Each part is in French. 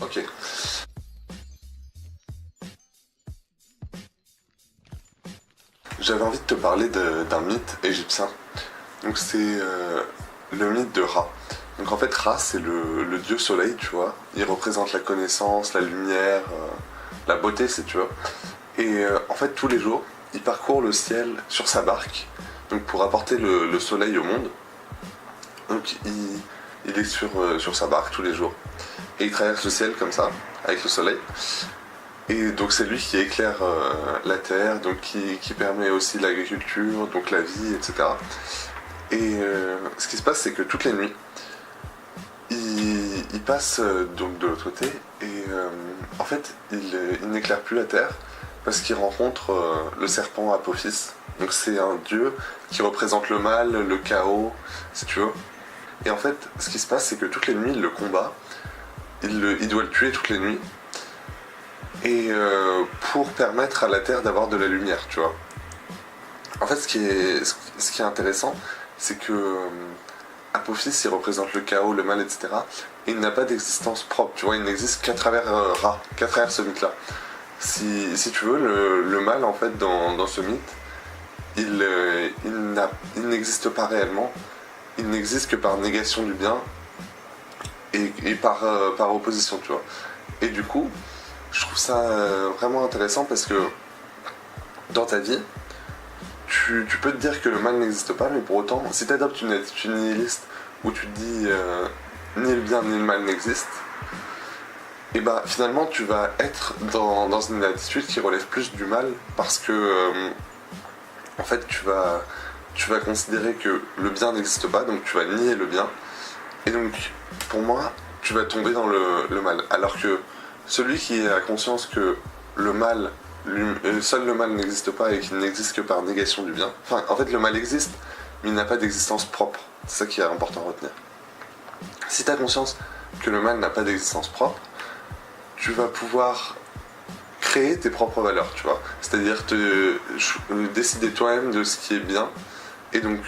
Ok. J'avais envie de te parler d'un mythe égyptien. Donc c'est le mythe de Ra. Donc en fait Ra c'est le dieu soleil, tu vois. Il représente la connaissance, la lumière, la beauté si tu veux. Et en fait tous les jours, il parcourt le ciel sur sa barque, donc pour apporter le soleil au monde. Donc il est sur sa barque tous les jours. Et il traverse le ciel comme ça, avec le soleil. Et donc c'est lui qui éclaire la terre, donc qui permet aussi l'agriculture, donc la vie, etc. Et ce qui se passe, c'est que toutes les nuits, il passe donc de l'autre côté, et en fait, il n'éclaire plus la terre, parce qu'il rencontre le serpent Apophis. Donc c'est un dieu qui représente le mal, le chaos, si tu veux. Et en fait, ce qui se passe, c'est que toutes les nuits, il le combat, il doit le tuer toutes les nuits, et pour permettre à la Terre d'avoir de la lumière, tu vois. En fait, ce qui est intéressant, c'est que Apophis, il représente le chaos, le mal, etc. Et il n'a pas d'existence propre, tu vois, il n'existe qu'à travers Ra, qu'à travers ce mythe-là. Si tu veux, le mal, en fait, dans ce mythe, il n'existe pas réellement, il n'existe que par négation du bien et par opposition, tu vois. Et du coup, je trouve ça vraiment intéressant parce que dans ta vie, tu peux te dire que le mal n'existe pas, mais pour autant, si tu adoptes une attitude nihiliste où tu te dis ni le bien ni le mal n'existent, et bah finalement tu vas être dans une attitude qui relève plus du mal parce que en fait tu vas considérer que le bien n'existe pas, donc tu vas nier le bien, et donc pour moi tu vas tomber dans le mal. Alors que celui qui a conscience que le mal, seul le mal n'existe pas et qu'il n'existe que par négation du bien. Enfin, en fait, le mal existe, mais il n'a pas d'existence propre. C'est ça qui est important à retenir. Si tu as conscience que le mal n'a pas d'existence propre, tu vas pouvoir créer tes propres valeurs, tu vois. C'est-à-dire décider toi-même de ce qui est bien, et donc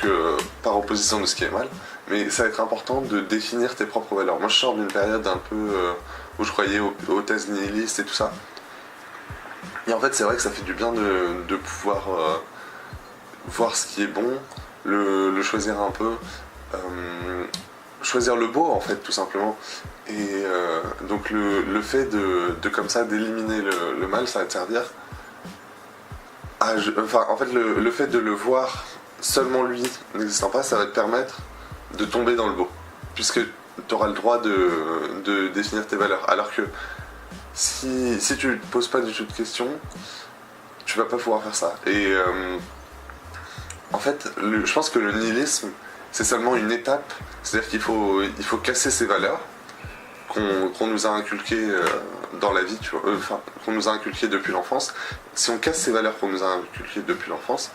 par opposition de ce qui est mal. Mais ça va être important de définir tes propres valeurs. Moi, je sors d'une période un peu où je croyais aux thèses nihilistes et tout ça. Et en fait, c'est vrai que ça fait du bien de pouvoir voir ce qui est bon, le choisir un peu, choisir le beau, en fait, tout simplement. Et donc, le fait de comme ça, d'éliminer le mal, ça va te servir en fait, le fait de le voir seulement lui n'existant pas, ça va te permettre de tomber dans le beau, puisque tu auras le droit de définir tes valeurs. Alors que si tu ne te poses pas du tout de questions, tu vas pas pouvoir faire ça. Et en fait, je pense que le nihilisme, c'est seulement une étape. C'est-à-dire qu'il faut casser ces valeurs qu'on nous a inculquées dans la vie, tu vois, qu'on nous a inculquées depuis l'enfance. Si on casse ces valeurs qu'on nous a inculquées depuis l'enfance,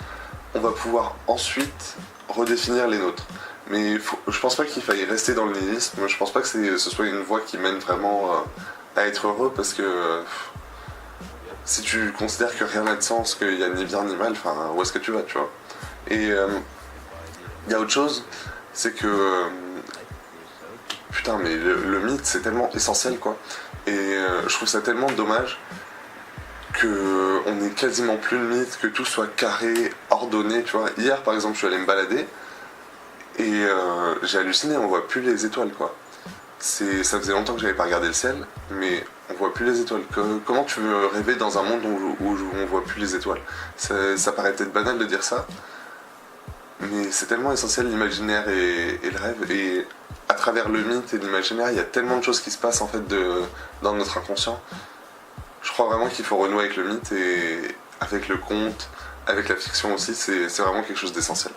on va pouvoir ensuite redéfinir les nôtres. Mais je pense pas qu'il faille rester dans le nihilisme. Je pense pas que ce soit une voie qui mène vraiment à être heureux, parce que si tu considères que rien n'a de sens, qu'il n'y a ni bien ni mal, enfin, où est-ce que tu vas, tu vois. Et il y a autre chose, c'est que putain, mais le mythe, c'est tellement essentiel, quoi. Et je trouve ça tellement dommage qu'on n'ait quasiment plus de mythe, que tout soit carré, ordonné, tu vois. Hier, par exemple, je suis allé me balader et j'ai halluciné, on voit plus les étoiles, quoi. Ça faisait longtemps que j'avais pas regardé le ciel, mais on voit plus les étoiles. Comment tu veux rêver dans un monde où on voit plus les étoiles? Ça paraît peut-être banal de dire ça, mais c'est tellement essentiel, l'imaginaire et le rêve. Et à travers le mythe et l'imaginaire, il y a tellement de choses qui se passent, en fait, dans notre inconscient. Je crois vraiment qu'il faut renouer avec le mythe, et avec le conte, avec la fiction aussi, c'est vraiment quelque chose d'essentiel.